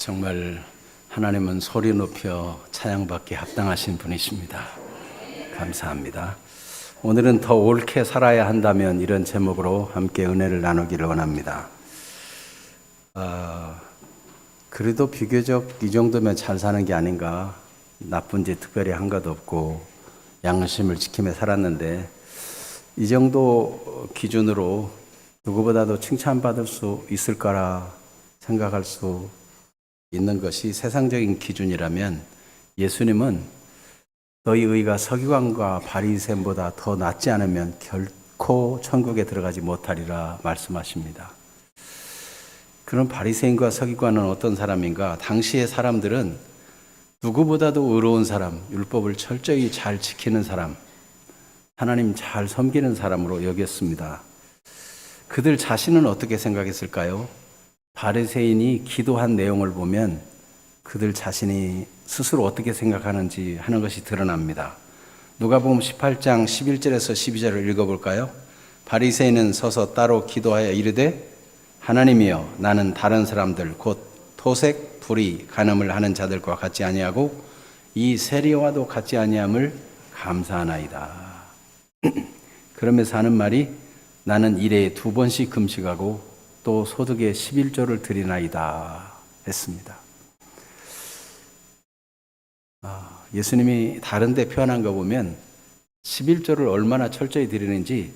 정말 하나님은 소리 높여 찬양받기에 합당하신 분이십니다. 감사합니다. 오늘은 더 옳게 살아야 한다면 이런 제목으로 함께 은혜를 나누기를 원합니다. 그래도 비교적 이 정도면 잘 사는 게 아닌가, 나쁜 짓 특별히 한 것도 없고 양심을 지키며 살았는데 이 정도 기준으로 누구보다도 칭찬받을 수 있을 거라 생각할 수 있는 것이 세상적인 기준이라면 예수님은 너희 의가 서기관과 바리새인보다 더 낫지 않으면 결코 천국에 들어가지 못하리라 말씀하십니다. 그런 바리새인과 서기관은 어떤 사람인가? 당시의 사람들은 누구보다도 의로운 사람, 율법을 철저히 잘 지키는 사람, 하나님 잘 섬기는 사람으로 여겼습니다. 그들 자신은 어떻게 생각했을까요? 바리새인이 기도한 내용을 보면 그들 자신이 스스로 어떻게 생각하는지 하는 것이 드러납니다. 누가복음 18장 11절에서 12절을 읽어볼까요? 바리새인은 서서 따로 기도하여 이르되 하나님이여, 나는 다른 사람들 곧 토색, 불의, 간음을 하는 자들과 같지 아니하고 이 세리와도 같지 아니함을 감사하나이다. 그러면서 하는 말이 나는 일에 2번씩 금식하고 또 소득의 11조를 드리나이다 했습니다. 예수님이 다른 데 표현한 거 보면 11조를 얼마나 철저히 드리는지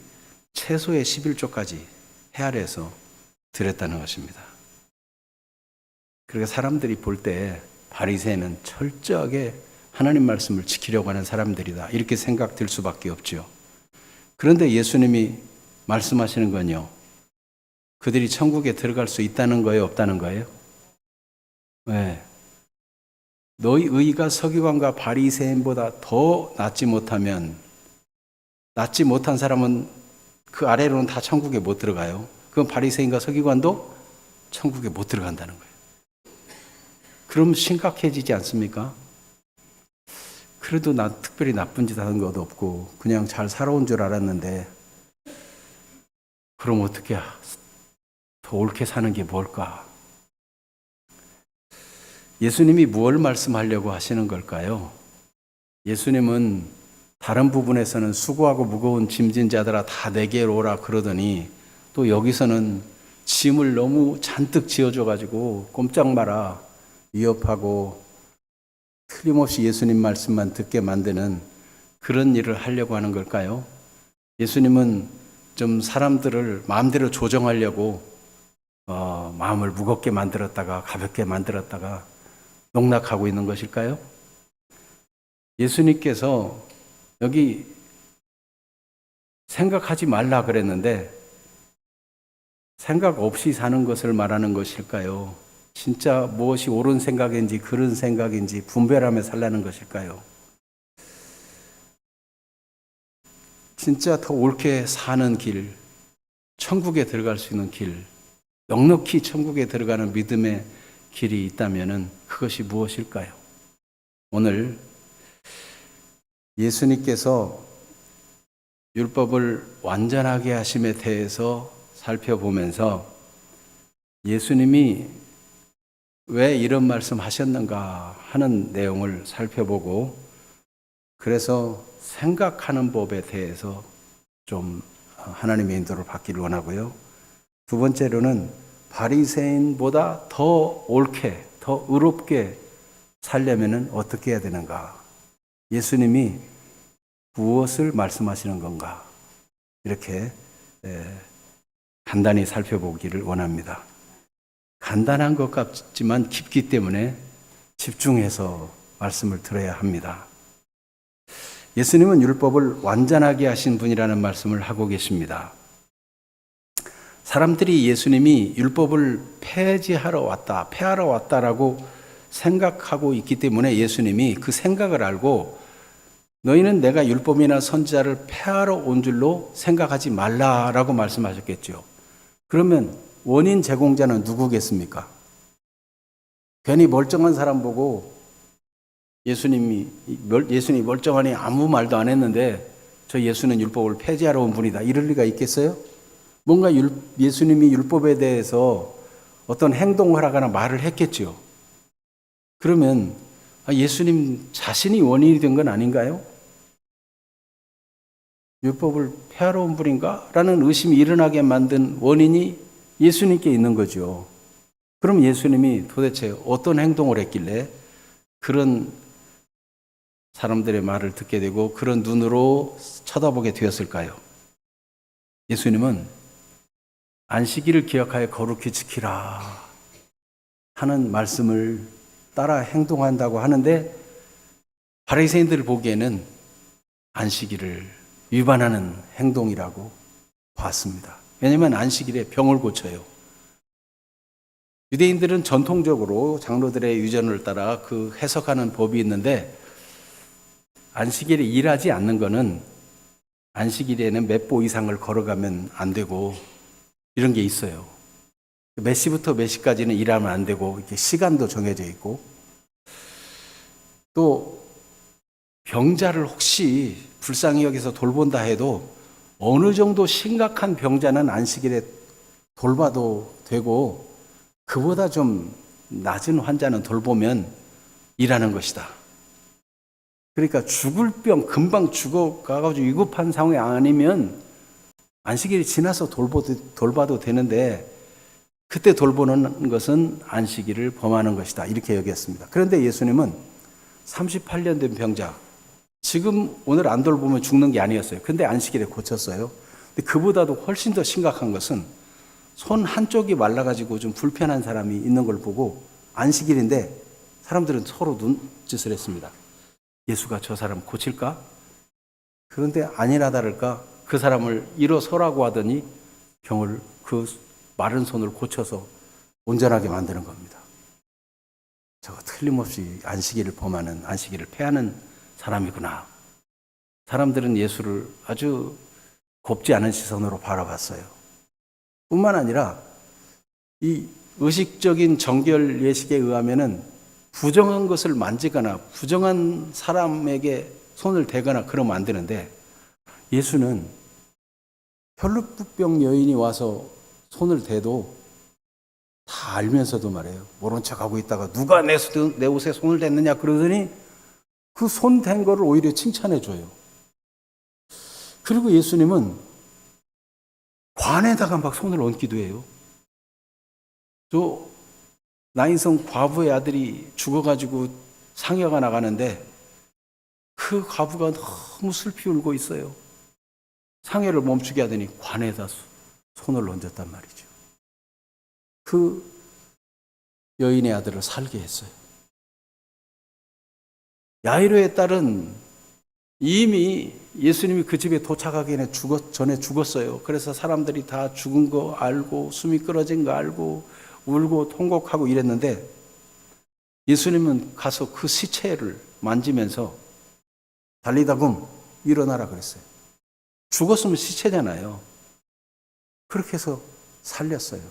최소의 11조까지 헤아려서 드렸다는 것입니다. 그러니까 사람들이 볼 때 바리새인은 철저하게 하나님 말씀을 지키려고 하는 사람들이다, 이렇게 생각될 수밖에 없죠. 그런데 예수님이 말씀하시는 건요, 그들이 천국에 들어갈 수 있다는 거예요, 없다는 거예요? 왜? 너희 의가 서기관과 바리새인보다 더 낫지 못하면, 낫지 못한 사람은 그 아래로는 다 천국에 못 들어가요. 그럼 바리새인과 서기관도 천국에 못 들어간다는 거예요. 그럼 심각해지지 않습니까? 그래도 나 특별히 나쁜 짓 하는 것도 없고 그냥 잘 살아온 줄 알았는데, 그럼 어떻게 더 옳게 사는 게 뭘까? 예수님이 무엇을 말씀하려고 하시는 걸까요? 예수님은 다른 부분에서는 수고하고 무거운 짐진 자들아 다 내게로 오라 그러더니 또 여기서는 짐을 너무 잔뜩 지어줘가지고 꼼짝 마라 위협하고 틀림없이 예수님 말씀만 듣게 만드는 그런 일을 하려고 하는 걸까요? 예수님은 좀 사람들을 마음대로 조정하려고 마음을 무겁게 만들었다가 가볍게 만들었다가 농락하고 있는 것일까요? 예수님께서 여기 생각하지 말라 그랬는데 생각 없이 사는 것을 말하는 것일까요? 진짜 무엇이 옳은 생각인지 그런 생각인지 분별하며 살라는 것일까요? 진짜 더 옳게 사는 길, 천국에 들어갈 수 있는 길, 넉넉히 천국에 들어가는 믿음의 길이 있다면 그것이 무엇일까요? 오늘 예수님께서 율법을 완전하게 하심에 대해서 살펴보면서 예수님이 왜 이런 말씀 하셨는가 하는 내용을 살펴보고, 그래서 생각하는 법에 대해서 좀 하나님의 인도를 받기를 원하고요. 두 번째로는 바리새인보다 더 옳게, 더 의롭게 살려면 어떻게 해야 되는가? 예수님이 무엇을 말씀하시는 건가? 이렇게 간단히 살펴보기를 원합니다. 간단한 것 같지만 깊기 때문에 집중해서 말씀을 들어야 합니다. 예수님은 율법을 완전하게 하신 분이라는 말씀을 하고 계십니다. 사람들이 예수님이 율법을 폐하러 왔다라고 생각하고 있기 때문에 예수님이 그 생각을 알고 너희는 내가 율법이나 선지자를 폐하러 온 줄로 생각하지 말라라고 말씀하셨겠죠. 그러면 원인 제공자는 누구겠습니까? 괜히 멀쩡한 사람 보고 예수님이 멀쩡하니 아무 말도 안 했는데 저 예수는 율법을 폐지하러 온 분이다, 이럴 리가 있겠어요? 뭔가 예수님이 율법에 대해서 어떤 행동을 하거나 말을 했겠죠. 그러면 예수님 자신이 원인이 된 건 아닌가요? 율법을 폐하러 온 분인가? 라는 의심이 일어나게 만든 원인이 예수님께 있는 거죠. 그럼 예수님이 도대체 어떤 행동을 했길래 그런 사람들의 말을 듣게 되고 그런 눈으로 쳐다보게 되었을까요? 예수님은 안식일을 기억하여 거룩히 지키라 하는 말씀을 따라 행동한다고 하는데 바리새인들 보기에는 안식일을 위반하는 행동이라고 봤습니다. 왜냐하면 안식일에 병을 고쳐요. 유대인들은 전통적으로 장로들의 유전을 따라 그 해석하는 법이 있는데 안식일에 일하지 않는 것은 안식일에는 몇 보 이상을 걸어가면 안 되고 이런 게 있어요. 몇 시부터 몇 시까지는 일하면 안 되고 이렇게 시간도 정해져 있고 또 병자를 혹시 불쌍히 여기서 돌본다 해도 어느 정도 심각한 병자는 안식일에 돌봐도 되고 그보다 좀 낮은 환자는 돌보면 일하는 것이다. 그러니까 죽을 병 금방 죽어가가지고 위급한 상황이 아니면 안식일이 지나서 돌봐도 되는데 그때 돌보는 것은 안식일을 범하는 것이다. 이렇게 여겼습니다. 그런데 예수님은 38년 된 병자, 지금 오늘 안 돌보면 죽는 게 아니었어요. 근데 안식일에 고쳤어요. 근데 그보다도 훨씬 더 심각한 것은 손 한쪽이 말라가지고 좀 불편한 사람이 있는 걸 보고 안식일인데 사람들은 서로 눈짓을 했습니다. 예수가 저 사람 고칠까? 그런데 아니나 다를까 그 사람을 일어서라고 하더니 병을 그 마른 손을 고쳐서 온전하게 만드는 겁니다. 저거 틀림없이 안식일을 범하는, 안식일을 폐하는 사람이구나. 사람들은 예수를 아주 곱지 않은 시선으로 바라봤어요. 뿐만 아니라 이 의식적인 정결 예식에 의하면은 부정한 것을 만지거나 부정한 사람에게 손을 대거나 그러면 안 되는데 예수는 혈루병 여인이 와서 손을 대도 다 알면서도 말해요. 모른 척하고 있다가 누가 내 옷에 손을 댔느냐 그러더니 그 손 댄 거를 오히려 칭찬해 줘요. 그리고 예수님은 관에다가 막 손을 얹기도 해요. 저 나인성 과부의 아들이 죽어가지고 상여가 나가는데 그 과부가 너무 슬피 울고 있어요. 상여를 멈추게 하더니 관에다 손을 얹었단 말이죠. 그 여인의 아들을 살게 했어요. 야이로의 딸은 이미 예수님이 그 집에 도착하기 전에 죽었어요. 그래서 사람들이 다 죽은 거 알고 숨이 끊어진 거 알고 울고 통곡하고 이랬는데 예수님은 가서 그 시체를 만지면서 달리다금 일어나라 그랬어요. 죽었으면 시체잖아요. 그렇게 해서 살렸어요.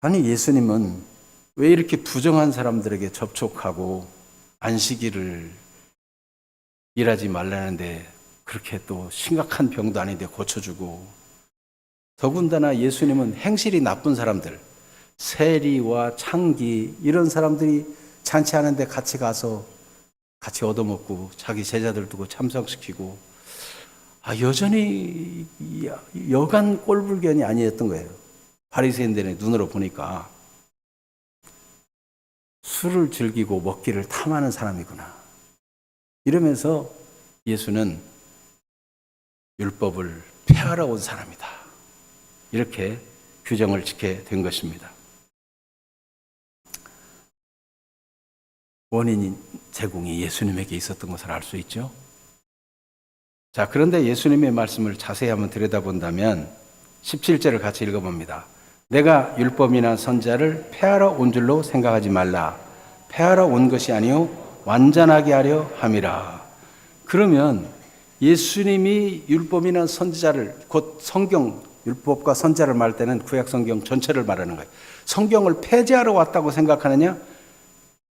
아니 예수님은 왜 이렇게 부정한 사람들에게 접촉하고 안식일을 일하지 말라는데 그렇게 또 심각한 병도 아닌데 고쳐주고 더군다나 예수님은 행실이 나쁜 사람들 세리와 창기 이런 사람들이 잔치하는데 같이 가서 같이 얻어먹고 자기 제자들 두고 참석시키고 여전히 여간 꼴불견이 아니었던 거예요. 바리새인들의 눈으로 보니까 술을 즐기고 먹기를 탐하는 사람이구나. 이러면서 예수는 율법을 폐하러 온 사람이다. 이렇게 규정을 짓게 된 것입니다. 원인 제공이 예수님에게 있었던 것을 알 수 있죠. 자, 그런데 예수님의 말씀을 자세히 한번 들여다본다면 17절을 같이 읽어봅니다. 내가 율법이나 선지자를 폐하러 온 줄로 생각하지 말라. 폐하러 온 것이 아니요 완전하게 하려 함이라. 그러면 예수님이 율법이나 선지자를 곧 성경 율법과 선지자를 말할 때는 구약 성경 전체를 말하는 거예요. 성경을 폐지하러 왔다고 생각하느냐?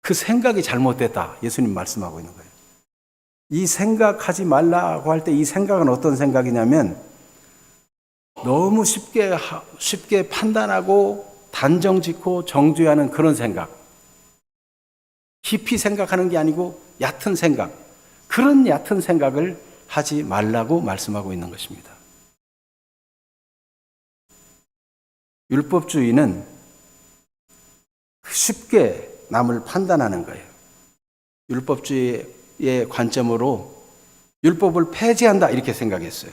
그 생각이 잘못됐다. 예수님 말씀하고 있는 거예요. 이 생각하지 말라고 할 때 이 생각은 어떤 생각이냐면 너무 쉽게 판단하고 단정 짓고 정죄하는 그런 생각. 깊이 생각하는 게 아니고 얕은 생각, 그런 얕은 생각을 하지 말라고 말씀하고 있는 것입니다. 율법주의는 쉽게 남을 판단하는 거예요. 율법주의의 관점으로 율법을 폐지한다 이렇게 생각했어요.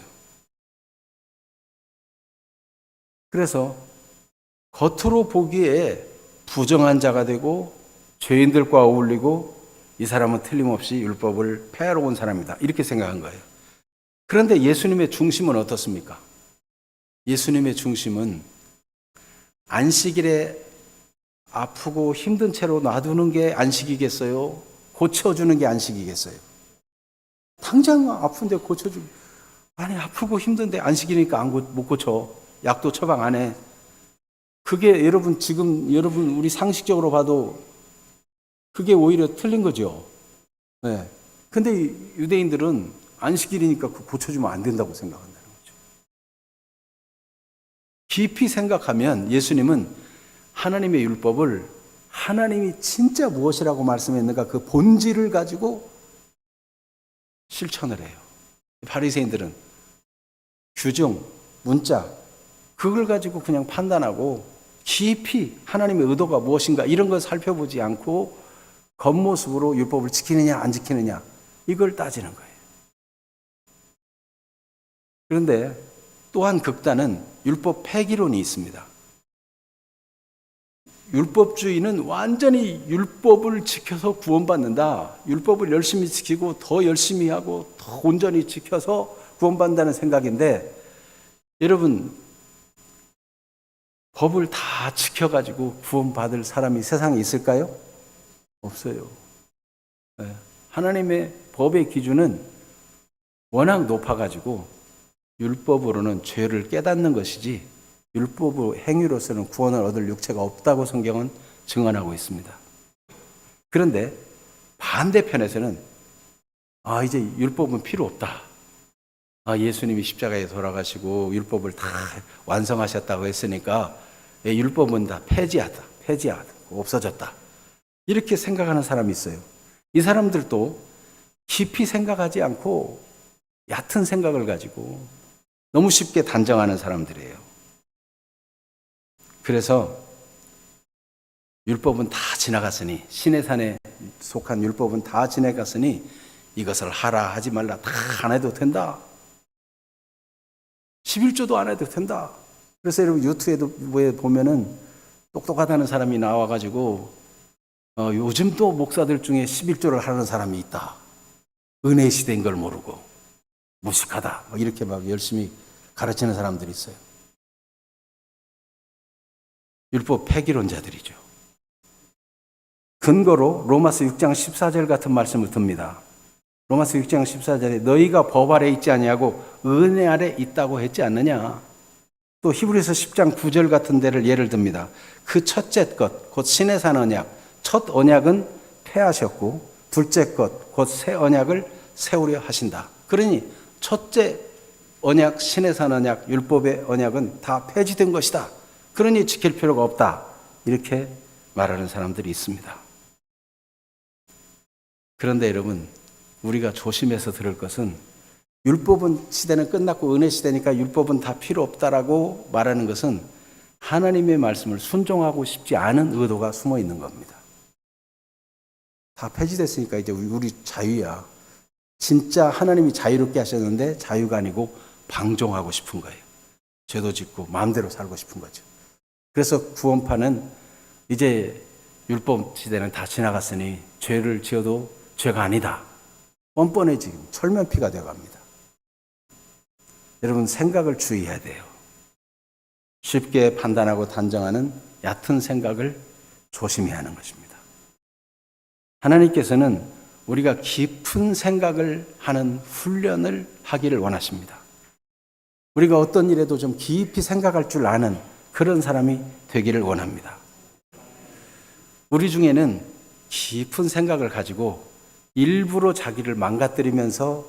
그래서 겉으로 보기에 부정한 자가 되고 죄인들과 어울리고 이 사람은 틀림없이 율법을 폐하러 온 사람이다 이렇게 생각한 거예요. 그런데 예수님의 중심은 어떻습니까? 예수님의 중심은 안식일에 아프고 힘든 채로 놔두는 게 안식이겠어요? 고쳐주는 게 안식이겠어요? 당장 아픈데 고쳐주고, 아니 아프고 힘든데 안식이니까 못 고쳐. 약도 처방 안 해. 그게 여러분 우리 상식적으로 봐도 그게 오히려 틀린 거죠. 네. 근데 유대인들은 안식일이니까 고쳐주면 안 된다고 생각한다는 거죠. 깊이 생각하면 예수님은 하나님의 율법을 하나님이 진짜 무엇이라고 말씀했는가 그 본질을 가지고 실천을 해요. 바리새인들은 규정, 문자 그걸 가지고 그냥 판단하고 깊이 하나님의 의도가 무엇인가 이런 걸 살펴보지 않고 겉모습으로 율법을 지키느냐 안 지키느냐 이걸 따지는 거예요. 그런데 또한 극단은 율법 폐기론이 있습니다. 율법주의는 완전히 율법을 지켜서 구원받는다. 율법을 열심히 지키고 더 열심히 하고 더 온전히 지켜서 구원받는다는 생각인데 여러분 법을 다 지켜가지고 구원받을 사람이 세상에 있을까요? 없어요. 네. 하나님의 법의 기준은 워낙 높아가지고 율법으로는 죄를 깨닫는 것이지 율법의 행위로서는 구원을 얻을 육체가 없다고 성경은 증언하고 있습니다. 그런데 반대편에서는 이제 율법은 필요 없다. 예수님이 십자가에 돌아가시고 율법을 다 완성하셨다고 했으니까 율법은 다 폐지하다. 없어졌다. 이렇게 생각하는 사람이 있어요. 이 사람들도 깊이 생각하지 않고 얕은 생각을 가지고 너무 쉽게 단정하는 사람들이에요. 그래서 율법은 다 지나갔으니 신의 산에 속한 율법은 다 지나갔으니 이것을 하라 하지 말라 다 안 해도 된다. 11조도 안 해도 된다. 그래서 여러분 유튜브에 보면은 똑똑하다는 사람이 나와가지고 요즘도 목사들 중에 11조를 하는 사람이 있다. 은혜 시대인 걸 모르고 무식하다. 이렇게 막 열심히 가르치는 사람들이 있어요. 율법 폐기론자들이죠. 근거로 로마서 6장 14절 같은 말씀을 듭니다. 로마서 6장 14절에 너희가 법 아래 있지 아니하고 은혜 아래 있다고 했지 않느냐. 또 히브리서 10장 9절 같은 데를 예를 듭니다. 그 첫째 것 곧 신의 산 언약 첫 언약은 폐하셨고 둘째 것 곧 새 언약을 세우려 하신다. 그러니 첫째 언약 신의 산 언약 율법의 언약은 다 폐지된 것이다. 그러니 지킬 필요가 없다. 이렇게 말하는 사람들이 있습니다. 그런데 여러분 우리가 조심해서 들을 것은 율법은 시대는 끝났고 은혜 시대니까 율법은 다 필요 없다라고 말하는 것은 하나님의 말씀을 순종하고 싶지 않은 의도가 숨어 있는 겁니다. 다 폐지됐으니까 이제 우리 자유야. 진짜 하나님이 자유롭게 하셨는데 자유가 아니고 방종하고 싶은 거예요. 죄도 짓고 마음대로 살고 싶은 거죠. 그래서 구원파는 이제 율법 시대는 다 지나갔으니 죄를 지어도 죄가 아니다. 뻔뻔해 지금 철면피가 되어갑니다. 여러분 생각을 주의해야 돼요. 쉽게 판단하고 단정하는 얕은 생각을 조심해야 하는 것입니다. 하나님께서는 우리가 깊은 생각을 하는 훈련을 하기를 원하십니다. 우리가 어떤 일에도 좀 깊이 생각할 줄 아는 그런 사람이 되기를 원합니다. 우리 중에는 깊은 생각을 가지고 일부러 자기를 망가뜨리면서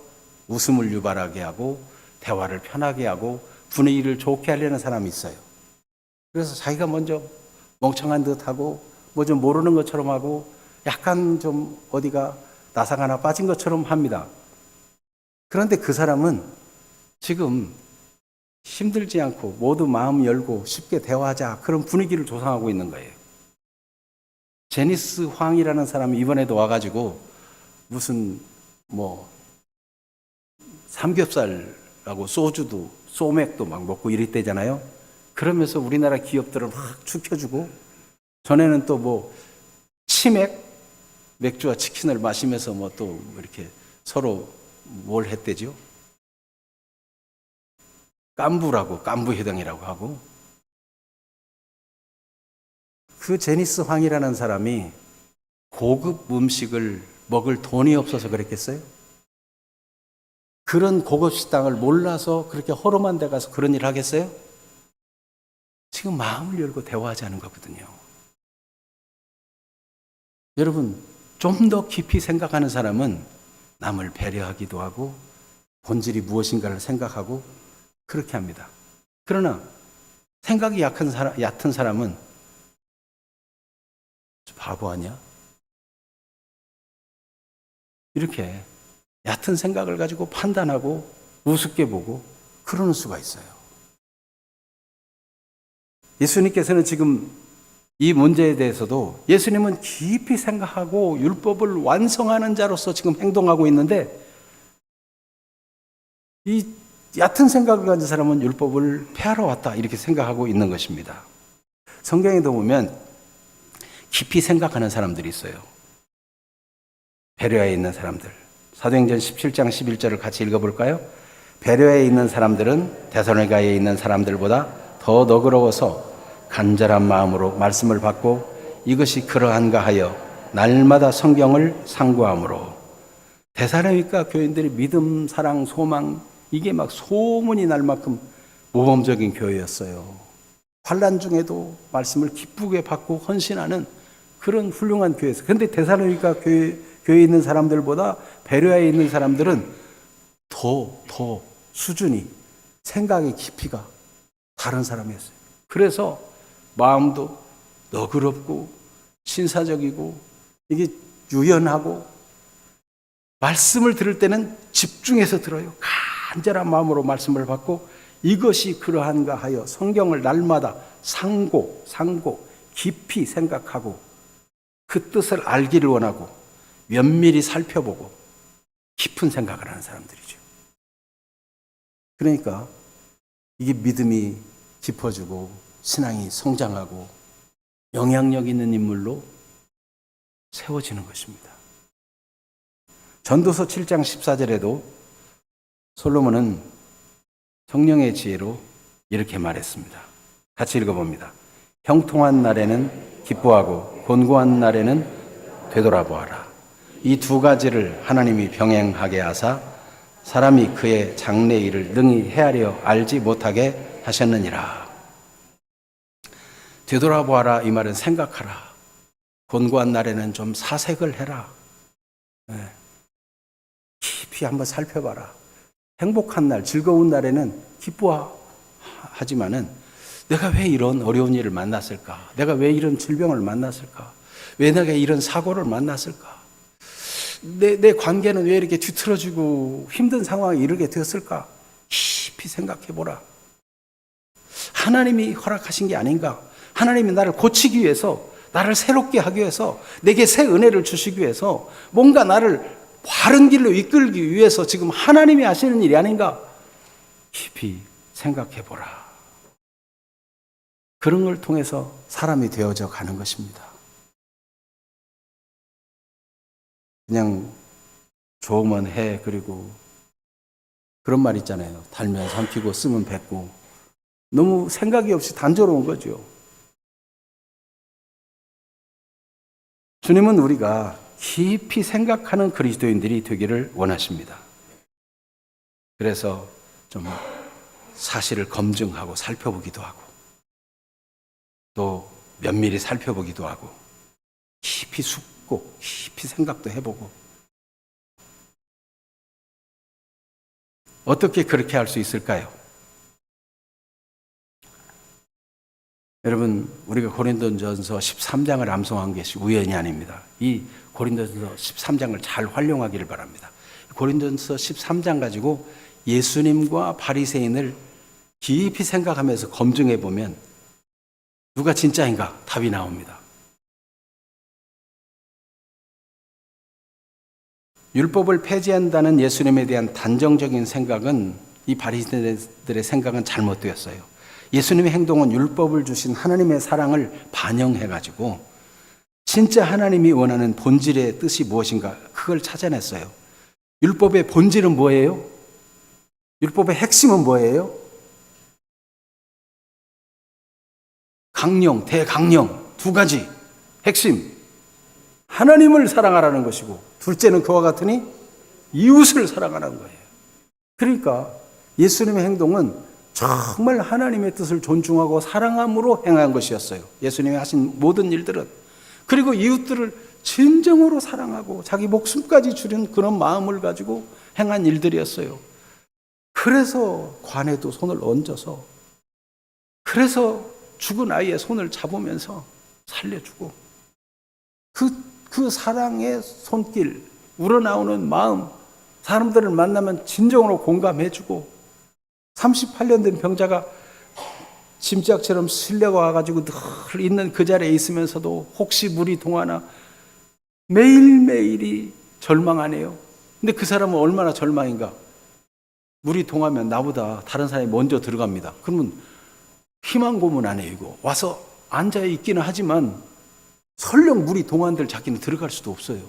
웃음을 유발하게 하고 대화를 편하게 하고 분위기를 좋게 하려는 사람이 있어요. 그래서 자기가 먼저 멍청한 듯 하고 뭐 좀 모르는 것처럼 하고 약간 좀 어디가 나상 하나 빠진 것처럼 합니다. 그런데 그 사람은 지금 힘들지 않고 모두 마음 열고 쉽게 대화하자 그런 분위기를 조성하고 있는 거예요. 제니스 황이라는 사람이 이번에도 와가지고 무슨 뭐 삼겹살하고 소주도 소맥도 막 먹고 이랬대잖아요. 그러면서 우리나라 기업들을 막 축혀주고, 전에는 또 뭐 치맥 맥주와 치킨을 마시면서 뭐 또 이렇게 서로 뭘 했대죠? 깐부라고, 깐부회담이라고 하고. 그 제니스 황이라는 사람이 고급 음식을 먹을 돈이 없어서 그랬겠어요? 그런 고급 식당을 몰라서 그렇게 허름한 데 가서 그런 일을 하겠어요? 지금 마음을 열고 대화하자는 거거든요. 여러분, 좀 더 깊이 생각하는 사람은 남을 배려하기도 하고 본질이 무엇인가를 생각하고 그렇게 합니다. 그러나 생각이 얕은 사람은 바보 아니야? 이렇게 얕은 생각을 가지고 판단하고 우습게 보고 그러는 수가 있어요. 예수님께서는 지금 이 문제에 대해서도 예수님은 깊이 생각하고 율법을 완성하는 자로서 지금 행동하고 있는데, 이 얕은 생각을 가진 사람은 율법을 폐하러 왔다 이렇게 생각하고 있는 것입니다. 성경에도 보면 깊이 생각하는 사람들이 있어요. 배려에 있는 사람들. 사도행전 17장 11절을 같이 읽어볼까요? 배려에 있는 사람들은 데살로니가에 있는 사람들보다 더 너그러워서 간절한 마음으로 말씀을 받고 이것이 그러한가 하여 날마다 성경을 상고함으로. 데살로니가 교인들이 믿음, 사랑, 소망 이게 막 소문이 날 만큼 모범적인 교회였어요. 환난 중에도 말씀을 기쁘게 받고 헌신하는 그런 훌륭한 교회였어요. 그런데 데살로니가 교회에 있는 사람들보다 베레아에 있는 사람들은 더 수준이, 생각의 깊이가 다른 사람이었어요. 그래서 마음도 너그럽고 신사적이고 이게 유연하고 말씀을 들을 때는 집중해서 들어요. 간절한 마음으로 말씀을 받고 이것이 그러한가 하여 성경을 날마다 상고 깊이 생각하고 그 뜻을 알기를 원하고 면밀히 살펴보고 깊은 생각을 하는 사람들이죠. 그러니까 이게 믿음이 깊어지고 신앙이 성장하고 영향력 있는 인물로 세워지는 것입니다. 전도서 7장 14절에도 솔로몬은 성령의 지혜로 이렇게 말했습니다. 같이 읽어봅니다. 형통한 날에는 기뻐하고 곤고한 날에는 되돌아보아라. 이 두 가지를 하나님이 병행하게 하사 사람이 그의 장래 일을 능히 헤아려 알지 못하게 하셨느니라. 되돌아보아라 이 말은 생각하라. 곤고한 날에는 좀 사색을 해라. 깊이 한번 살펴봐라. 행복한 날, 즐거운 날에는 기뻐하지만은 내가 왜 이런 어려운 일을 만났을까? 내가 왜 이런 질병을 만났을까? 왜 내가 이런 사고를 만났을까? 내 관계는 왜 이렇게 뒤틀어지고 힘든 상황에 이르게 되었을까? 깊이 생각해보라. 하나님이 허락하신 게 아닌가? 하나님이 나를 고치기 위해서, 나를 새롭게 하기 위해서, 내게 새 은혜를 주시기 위해서, 뭔가 나를 바른 길로 이끌기 위해서 지금 하나님이 하시는 일이 아닌가? 깊이 생각해보라. 그런 걸 통해서 사람이 되어져 가는 것입니다. 그냥 좋으면 해, 그리고 그런 말 있잖아요. 달면 삼키고 쓰면 뱉고. 너무 생각이 없이 단조로운 거죠. 주님은 우리가 깊이 생각하는 그리스도인들이 되기를 원하십니다. 그래서 좀 사실을 검증하고 살펴보기도 하고 또 면밀히 살펴보기도 하고 깊이 숙고 깊이 생각도 해보고. 어떻게 그렇게 할 수 있을까요? 여러분, 우리가 고린도전서 13장을 암송한 것이 우연이 아닙니다. 이 고린도전서 13장을 잘 활용하기를 바랍니다. 고린도전서 13장 가지고 예수님과 바리새인을 깊이 생각하면서 검증해 보면 누가 진짜인가 답이 나옵니다. 율법을 폐지한다는 예수님에 대한 단정적인 생각은, 이 바리새인들의 생각은 잘못되었어요. 예수님의 행동은 율법을 주신 하나님의 사랑을 반영해가지고 진짜 하나님이 원하는 본질의 뜻이 무엇인가 그걸 찾아냈어요. 율법의 본질은 뭐예요? 율법의 핵심은 뭐예요? 강령, 대강령 두 가지 핵심. 하나님을 사랑하라는 것이고, 둘째는 그와 같으니 이웃을 사랑하라는 거예요. 그러니까 예수님의 행동은 정말 하나님의 뜻을 존중하고 사랑함으로 행한 것이었어요. 예수님이 하신 모든 일들은. 그리고 이웃들을 진정으로 사랑하고 자기 목숨까지 줄인 그런 마음을 가지고 행한 일들이었어요. 그래서 관에도 손을 얹어서, 그래서 죽은 아이의 손을 잡으면서 살려주고, 그 사랑의 손길, 우러나오는 마음, 사람들을 만나면 진정으로 공감해주고, 38년 된 병자가 짐짝처럼 실려가 와가지고 늘 있는 그 자리에 있으면서도 혹시 물이 동하나 매일매일이 절망하네요. 근데 그 사람은 얼마나 절망인가. 물이 동하면 나보다 다른 사람이 먼저 들어갑니다. 그러면 희망 고문 안 해요. 이거 와서 앉아 있기는 하지만 설령 물이 동한들 자기는 들어갈 수도 없어요.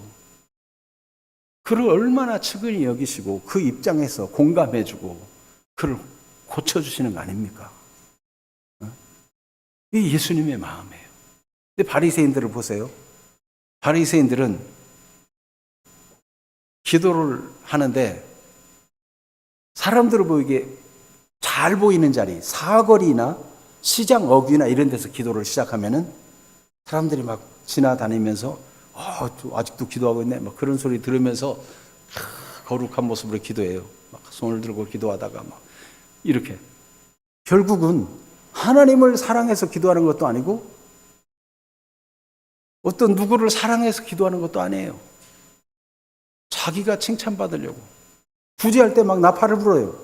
그를 얼마나 측은히 여기시고 그 입장에서 공감해주고 그를 고쳐주시는 거 아닙니까? 이게 예수님의 마음이에요. 근데 바리새인들을 보세요. 바리새인들은 기도를 하는데 사람들을 보이게 잘 보이는 자리, 사거리나 시장 어귀나 이런 데서 기도를 시작하면은 사람들이 막 지나다니면서 아직도 기도하고 있네, 막 그런 소리 들으면서 거룩한 모습으로 기도해요. 막 손을 들고 기도하다가 막 이렇게. 결국은 하나님을 사랑해서 기도하는 것도 아니고 어떤 누구를 사랑해서 기도하는 것도 아니에요. 자기가 칭찬받으려고. 구제할 때 막 나팔을 불어요.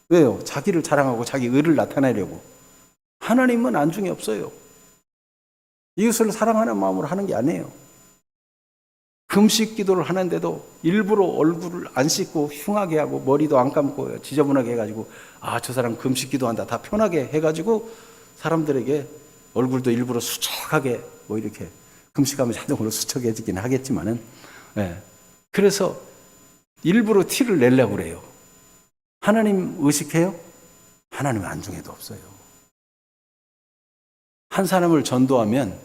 왜요? 자기를 자랑하고 자기 의를 나타내려고. 하나님은 안중에 없어요. 이웃을 사랑하는 마음으로 하는 게 아니에요. 금식 기도를 하는데도 일부러 얼굴을 안 씻고 흉하게 하고 머리도 안 감고 지저분하게 해가지고 저 사람 금식 기도한다 다 편하게 해가지고 사람들에게 얼굴도 일부러 수척하게 뭐 이렇게 금식하면 자동으로 수척해지긴 하겠지만은, 그래서 일부러 티를 내려고 그래요. 하나님 의식해요? 하나님 안중에도 없어요. 한 사람을 전도하면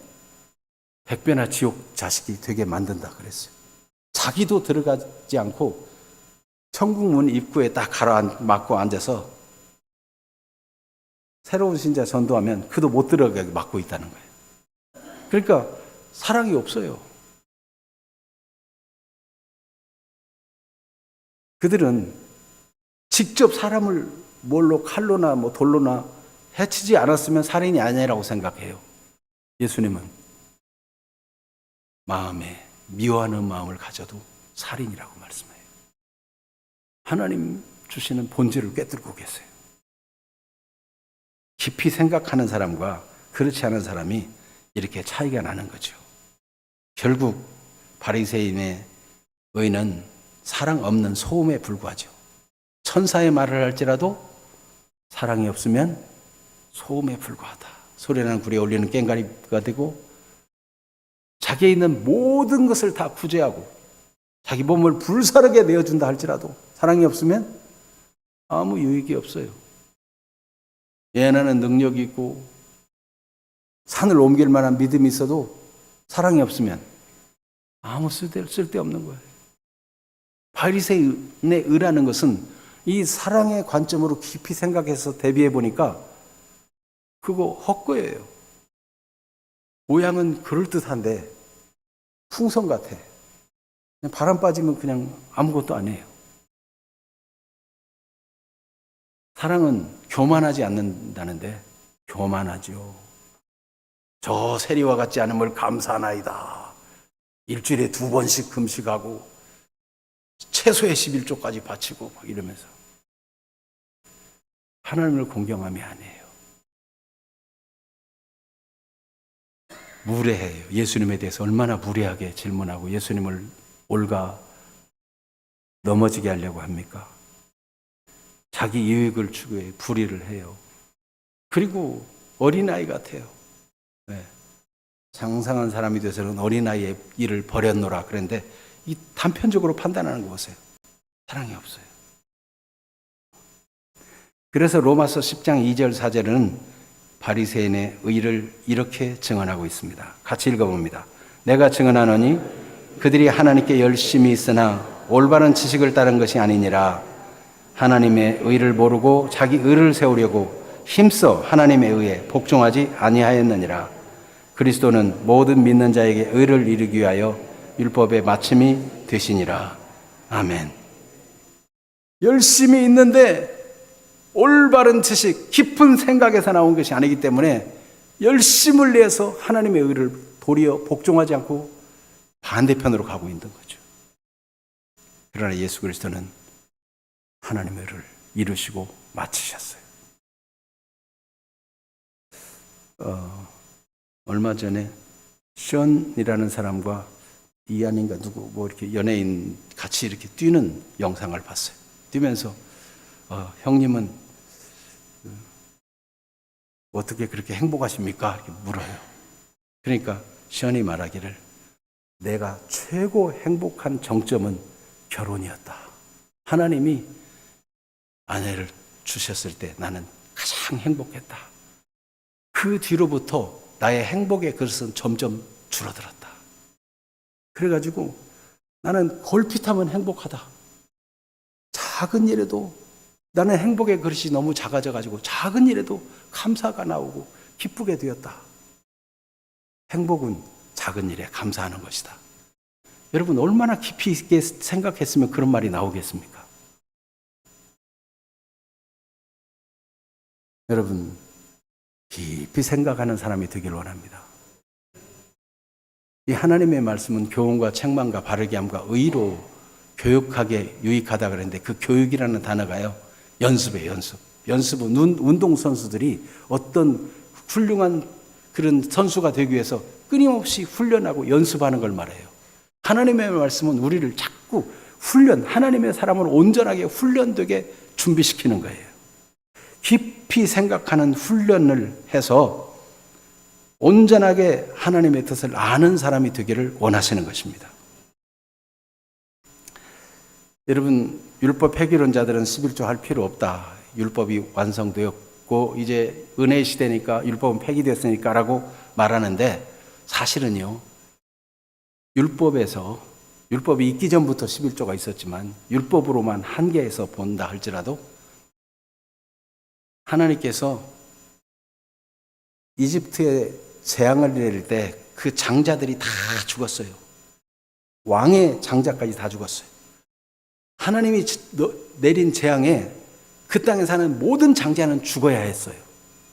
100배나 지옥 자식이 되게 만든다 그랬어요. 자기도 들어가지 않고 천국문 입구에 딱 막고 앉아서 새로운 신자 전도하면 그도 못 들어가게 막고 있다는 거예요. 그러니까 사랑이 없어요. 그들은 직접 사람을 뭘로 칼로나 뭐 돌로나 해치지 않았으면 살인이 아니라고 생각해요. 예수님은 마음에 미워하는 마음을 가져도 살인이라고 말씀해요. 하나님 주시는 본질을 꿰뚫고 계세요. 깊이 생각하는 사람과 그렇지 않은 사람이 이렇게 차이가 나는 거죠. 결국 바리새인의 의는 사랑 없는 소음에 불과하죠. 천사의 말을 할지라도 사랑이 없으면 소음에 불과하다. 소리나는 굴에 올리는 꽹과리가 되고 자기에 있는 모든 것을 다 구제하고 자기 몸을 불사르게 내어준다 할지라도 사랑이 없으면 아무 유익이 없어요. 예언하는 능력이 있고 산을 옮길 만한 믿음이 있어도 사랑이 없으면 아무 쓸데없는 거예요. 바리새인의 의라는 것은 이 사랑의 관점으로 깊이 생각해서 대비해 보니까 그거 헛거예요. 모양은 그럴듯한데 풍선 같아. 그냥 바람 빠지면 그냥 아무것도 안 해요. 사랑은 교만하지 않는다는데 교만하죠. 저 세리와 같지 않음을 감사하나이다. 일주일에 2번씩 금식하고 최소의 11조까지 바치고 막 이러면서 하나님을 공경함이 아니에요. 무례해요. 예수님에 대해서 얼마나 무례하게 질문하고 예수님을 올가 넘어지게 하려고 합니까? 자기 이익을 추구해 불의를 해요. 그리고 어린아이 같아요. 네. 장성한 사람이 돼서는 어린아이의 일을 버렸노라 그랬는데 이 단편적으로 판단하는 거 보세요. 사랑이 없어요. 그래서 로마서 10장 2절 4절은 바리새인의 의를 이렇게 증언하고 있습니다. 같이 읽어봅니다. 내가 증언하노니 그들이 하나님께 열심히 있으나 올바른 지식을 따른 것이 아니니라. 하나님의 의를 모르고 자기 의를 세우려고 힘써 하나님의 의에 복종하지 아니하였느니라. 그리스도는 모든 믿는 자에게 의를 이루기 위하여 율법의 마침이 되시니라. 아멘. 열심히 있는데 올바른 지식, 깊은 생각에서 나온 것이 아니기 때문에 열심을 내서 하나님의 의를 도리어 복종하지 않고 반대편으로 가고 있는 거죠. 그러나 예수 그리스도는 하나님의 의를 이루시고 마치셨어요. 얼마 전에 션이라는 사람과 이한인가 누구 뭐 이렇게 연예인 같이 이렇게 뛰는 영상을 봤어요. 뛰면서 형님은 어떻게 그렇게 행복하십니까? 이렇게 물어요. 그러니까 션이 말하기를 내가 최고 행복한 정점은 결혼이었다. 하나님이 아내를 주셨을 때 나는 가장 행복했다. 그 뒤로부터 나의 행복의 그릇은 점점 줄어들었다. 그래가지고 나는 걸핏하면 행복하다. 작은 일에도 나는 행복의 그릇이 너무 작아져가지고 작은 일에도 감사가 나오고 기쁘게 되었다. 행복은 작은 일에 감사하는 것이다. 여러분 얼마나 깊이 있게 생각했으면 그런 말이 나오겠습니까? 여러분 깊이 생각하는 사람이 되길 원합니다. 이 하나님의 말씀은 교훈과 책망과 바르게 함과 의로 교육하게 유익하다 그랬는데 그 교육이라는 단어가요. 연습이에요. 연습은 운동선수들이 어떤 훌륭한 그런 선수가 되기 위해서 끊임없이 훈련하고 연습하는 걸 말해요. 하나님의 말씀은 우리를 자꾸 하나님의 사람을 온전하게 훈련되게 준비시키는 거예요. 깊이 생각하는 훈련을 해서 온전하게 하나님의 뜻을 아는 사람이 되기를 원하시는 것입니다. 여러분 율법 폐기론자들은 11조 할 필요 없다. 율법이 완성되었고 이제 은혜의 시대니까 율법은 폐기됐으니까 라고 말하는데 사실은요. 율법이 있기 전부터 11조가 있었지만 율법으로만 한계에서 본다 할지라도 하나님께서 이집트에 재앙을 내릴 때 그 장자들이 다 죽었어요. 왕의 장자까지 다 죽었어요. 하나님이 내린 재앙에 그 땅에 사는 모든 장자는 죽어야 했어요.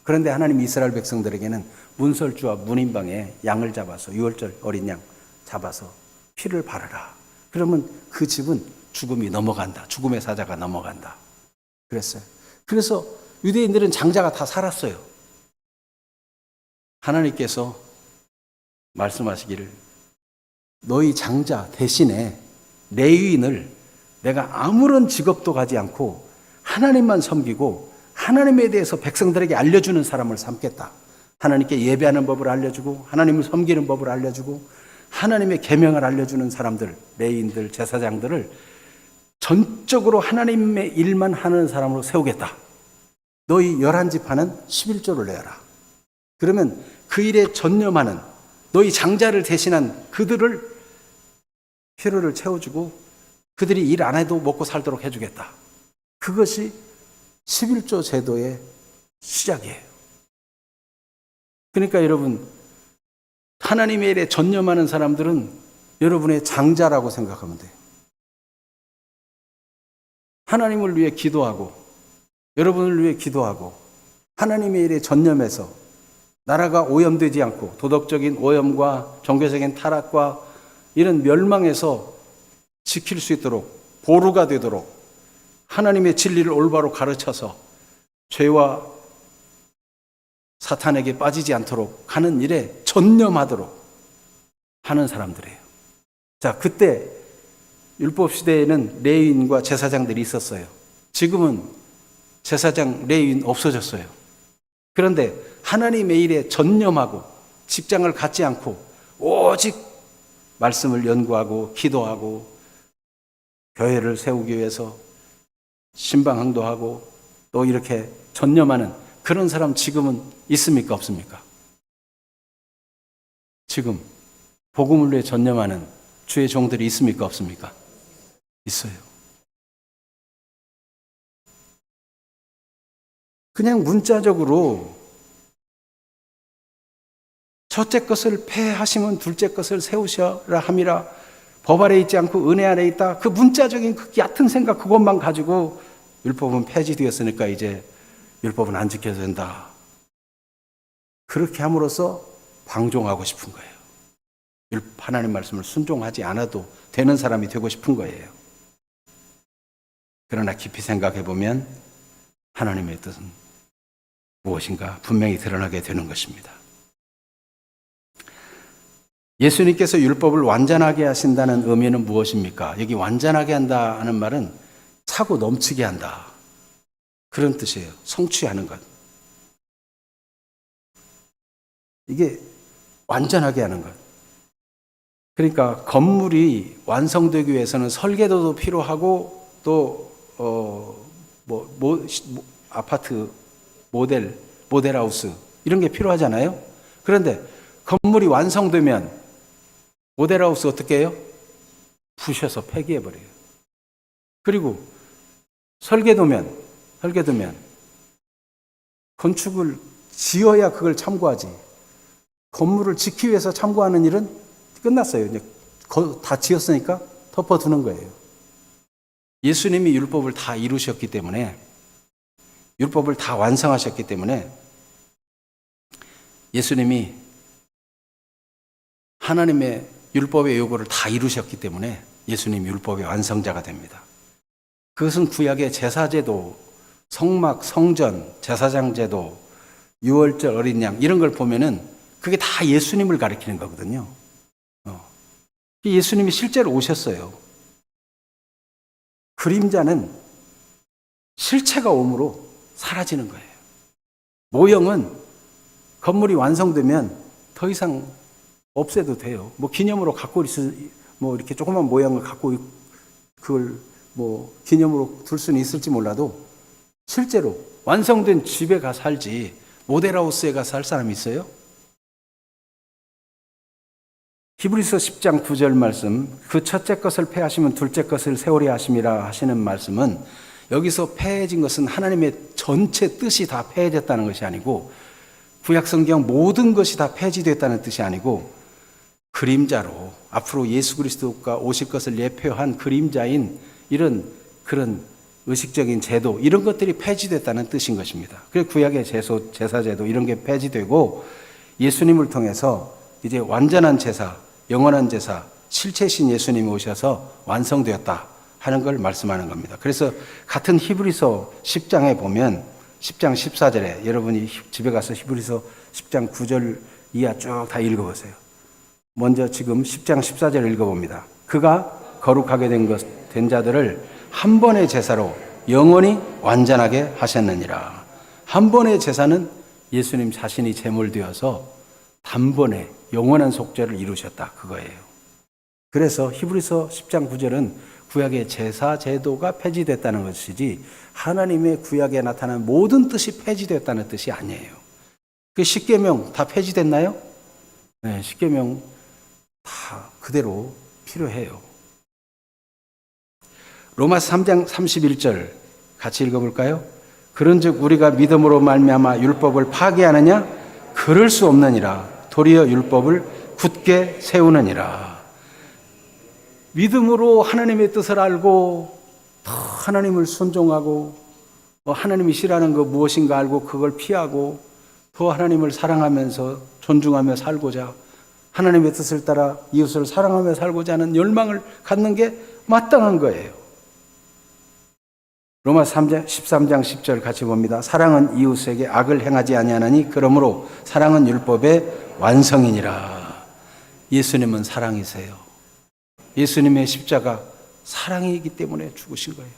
그런데 하나님 이스라엘 백성들에게는 문설주와 문인방에 양을 잡아서 유월절 어린 양 잡아서 피를 바르라. 그러면 그 집은 죽음이 넘어간다. 죽음의 사자가 넘어간다. 그랬어요. 그래서 유대인들은 장자가 다 살았어요. 하나님께서 말씀하시기를 너희 장자 대신에 레위인을 내가 아무런 직업도 가지 않고 하나님만 섬기고 하나님에 대해서 백성들에게 알려주는 사람을 삼겠다. 하나님께 예배하는 법을 알려주고 하나님을 섬기는 법을 알려주고 하나님의 계명을 알려주는 사람들, 레위인들, 제사장들을 전적으로 하나님의 일만 하는 사람으로 세우겠다. 너희 11지파는 11조를 내어라. 그러면 그 일에 전념하는 너희 장자를 대신한 그들을 필요를 채워주고 그들이 일 안 해도 먹고 살도록 해주겠다. 그것이 11조 제도의 시작이에요. 그러니까 여러분 하나님의 일에 전념하는 사람들은 여러분의 장자라고 생각하면 돼요. 하나님을 위해 기도하고 여러분을 위해 기도하고 하나님의 일에 전념해서 나라가 오염되지 않고 도덕적인 오염과 종교적인 타락과 이런 멸망에서 지킬 수 있도록 보루가 되도록 하나님의 진리를 올바로 가르쳐서 죄와 사탄에게 빠지지 않도록 하는 일에 전념하도록 하는 사람들이에요. 자, 그때 율법 시대에는 레위인과 제사장들이 있었어요. 지금은 제사장, 레위인 없어졌어요. 그런데 하나님의 일에 전념하고 직장을 갖지 않고 오직 말씀을 연구하고 기도하고 교회를 세우기 위해서 신방항도하고 또 이렇게 전념하는 그런 사람 지금은 있습니까? 없습니까? 지금 복음을 위해 전념하는 주의 종들이 있습니까? 없습니까? 있어요. 그냥 문자적으로 첫째 것을 폐하시면 둘째 것을 세우셔라 함이라. 법 아래 있지 않고 은혜 아래 있다. 그 문자적인 그 얕은 생각 그것만 가지고 율법은 폐지되었으니까 이제 율법은 안 지켜야 된다. 그렇게 함으로써 방종하고 싶은 거예요. 하나님 말씀을 순종하지 않아도 되는 사람이 되고 싶은 거예요. 그러나 깊이 생각해 보면 하나님의 뜻은 무엇인가 분명히 드러나게 되는 것입니다. 예수님께서 율법을 완전하게 하신다는 의미는 무엇입니까? 여기 완전하게 한다 하는 말은 차고 넘치게 한다. 그런 뜻이에요. 성취하는 것. 이게 완전하게 하는 것. 그러니까 건물이 완성되기 위해서는 설계도도 필요하고 또 아파트 모델하우스 이런 게 필요하잖아요. 그런데 건물이 완성되면 모델하우스 어떻게 해요? 부셔서 폐기해버려요. 그리고 설계도면 건축을 지어야 그걸 참고하지. 건물을 짓기 위해서 참고하는 일은 끝났어요. 이제 다 지었으니까 덮어두는 거예요. 예수님이 율법을 다 이루셨기 때문에, 율법을 다 완성하셨기 때문에 예수님이 하나님의 율법의 요구를 다 이루셨기 때문에 예수님이 율법의 완성자가 됩니다. 그것은 구약의 제사제도, 성막, 성전, 제사장제도, 유월절, 어린 양 이런 걸 보면은 그게 다 예수님을 가리키는 거거든요. 예수님이 실제로 오셨어요. 그림자는 실체가 옴으로 사라지는 거예요. 모형은 건물이 완성되면 더 이상 없애도 돼요. 기념으로 갖고 이렇게 조그만 모양을 갖고 그걸 기념으로 둘 수는 있을지 몰라도 실제로 완성된 집에 가 살지 모델하우스에 가 살 사람이 있어요? 히브리서 10장 9절 말씀, 그 첫째 것을 폐하시면 둘째 것을 세우려 하심이라 하시는 말씀은 여기서 폐해진 것은 하나님의 전체 뜻이 다 폐해졌다는 것이 아니고 구약 성경 모든 것이 다 폐지됐다는 뜻이 아니고 그림자로 앞으로 예수 그리스도가 오실 것을 예표한 그림자인 그런 의식적인 제도 이런 것들이 폐지됐다는 뜻인 것입니다. 그래서 구약의 제사제도 이런 게 폐지되고 예수님을 통해서 이제 완전한 제사, 영원한 제사, 실체신 예수님이 오셔서 완성되었다 하는 걸 말씀하는 겁니다. 그래서 같은 히브리서 10장에 보면 10장 14절에 여러분이 집에 가서 히브리서 10장 9절 이하 쭉 다 읽어보세요. 먼저 지금 10장 14절 읽어봅니다. 그가 거룩하게 된 자들을 한 번의 제사로 영원히 완전하게 하셨느니라. 한 번의 제사는 예수님 자신이 제물되어서 단번에 영원한 속죄를 이루셨다. 그거예요. 그래서 히브리서 10장 9절은 구약의 제사 제도가 폐지됐다는 것이지 하나님의 구약에 나타난 모든 뜻이 폐지됐다는 뜻이 아니에요. 그 십계명 다 폐지됐나요? 네, 십계명 다 그대로 필요해요. 로마서 3장 31절 같이 읽어볼까요? 그런즉 우리가 믿음으로 말미암아 율법을 파괴하느냐? 그럴 수 없느니라. 도리어 율법을 굳게 세우느니라. 믿음으로 하나님의 뜻을 알고 더 하나님을 순종하고 하나님이 싫어하는 거 무엇인가 알고 그걸 피하고 더 하나님을 사랑하면서 존중하며 살고자, 하나님의 뜻을 따라 이웃을 사랑하며 살고자 하는 열망을 갖는 게 마땅한 거예요. 로마서 13장 10절 같이 봅니다. 사랑은 이웃에게 악을 행하지 아니하나니 그러므로 사랑은 율법의 완성이니라. 예수님은 사랑이세요. 예수님의 십자가 사랑이기 때문에 죽으신 거예요.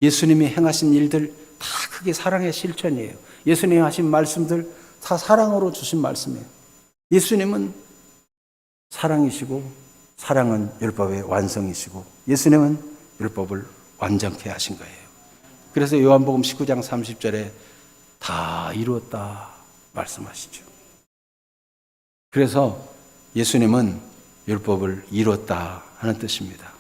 예수님이 행하신 일들 다 그게 사랑의 실천이에요. 예수님이 하신 말씀들 다 사랑으로 주신 말씀이에요. 예수님은 사랑이시고 사랑은 율법의 완성이시고 예수님은 율법을 완전케 하신 거예요. 그래서 요한복음 19장 30절에 다 이루었다 말씀하시죠. 그래서 예수님은 율법을 이루었다 하는 뜻입니다.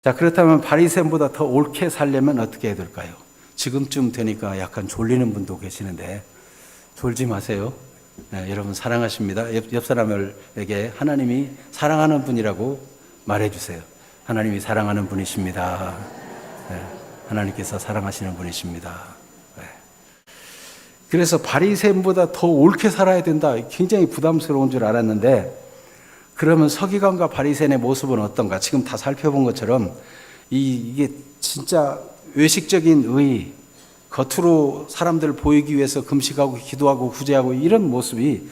자, 그렇다면 바리새인보다 더 옳게 살려면 어떻게 해야 될까요? 지금쯤 되니까 약간 졸리는 분도 계시는데 졸지 마세요. 네, 여러분 사랑하십니다. 옆 사람에게 하나님이 사랑하는 분이라고 말해주세요. 하나님이 사랑하는 분이십니다. 네, 하나님께서 사랑하시는 분이십니다. 네. 그래서 바리새인보다 더 옳게 살아야 된다. 굉장히 부담스러운 줄 알았는데 그러면 서기관과 바리새인의 모습은 어떤가? 지금 다 살펴본 것처럼 이게 진짜 외식적인 의, 겉으로 사람들 보이기 위해서 금식하고 기도하고 구제하고 이런 모습이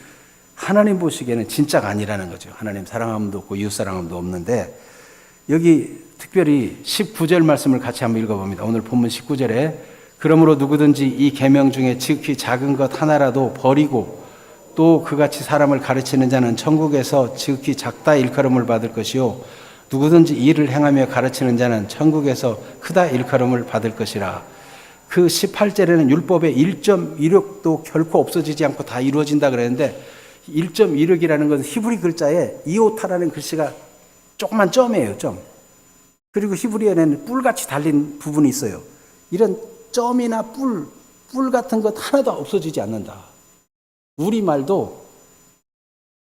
하나님 보시기에는 진짜가 아니라는 거죠. 하나님 사랑함도 없고 이웃 사랑함도 없는데 여기 특별히 19절 말씀을 같이 한번 읽어봅니다. 오늘 본문 19절에 그러므로 누구든지 이 계명 중에 지극히 작은 것 하나라도 버리고 또 그같이 사람을 가르치는 자는 천국에서 지극히 작다 일컬음을 받을 것이요 누구든지 이를 행하며 가르치는 자는 천국에서 크다 일컬음을 받을 것이라. 그 18절에는 율법의 1.16도 결코 없어지지 않고 다 이루어진다 그랬는데 1.16이라는 것은 히브리 글자에 이오타라는 글씨가 조그만 점이에요. 점. 그리고 히브리어에는 뿔같이 달린 부분이 있어요. 이런 점이나 뿔 같은 것 하나도 없어지지 않는다. 우리말도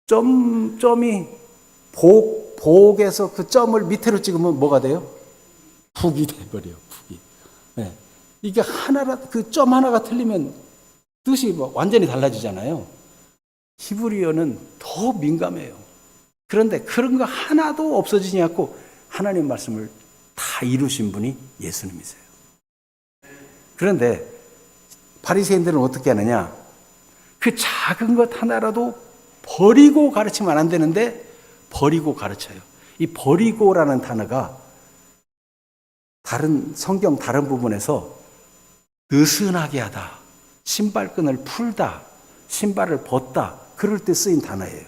점이 복에서 그 점을 밑으로 찍으면 뭐가 돼요? 북이 돼버려요. 북이. 네. 이게 그 점 하나가 틀리면 뜻이 완전히 달라지잖아요. 히브리어는 더 민감해요. 그런데 그런 거 하나도 없어지지 않고 하나님 말씀을 다 이루신 분이 예수님이세요. 그런데 바리새인들은 어떻게 하느냐? 그 작은 것 하나라도 버리고 가르치면 안 되는데 버리고 가르쳐요. 이 버리고라는 단어가 성경 다른 부분에서 느슨하게 하다, 신발끈을 풀다, 신발을 벗다 그럴 때 쓰인 단어예요.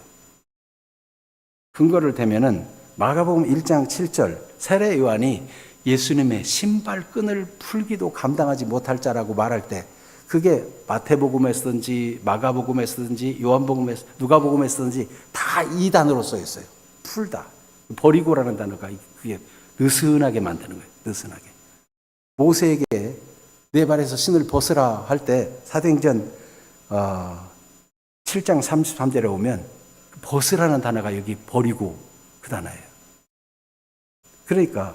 근거를 대면은 마가복음 1장 7절 세례 요한이 예수님의 신발끈을 풀기도 감당하지 못할 자라고 말할 때 그게 마태복음에 쓰든지 마가복음에 쓰든지 요한복음에 누가복음에 쓰든지 다 이 단어로 써 있어요. 풀다. 버리고라는 단어가 그게 느슨하게 만드는 거예요. 느슨하게. 모세에게 내 발에서 신을 벗으라 할 때 사도행전 7장 33절에 오면 벗으라는 단어가 여기 버리고 그 단어예요. 그러니까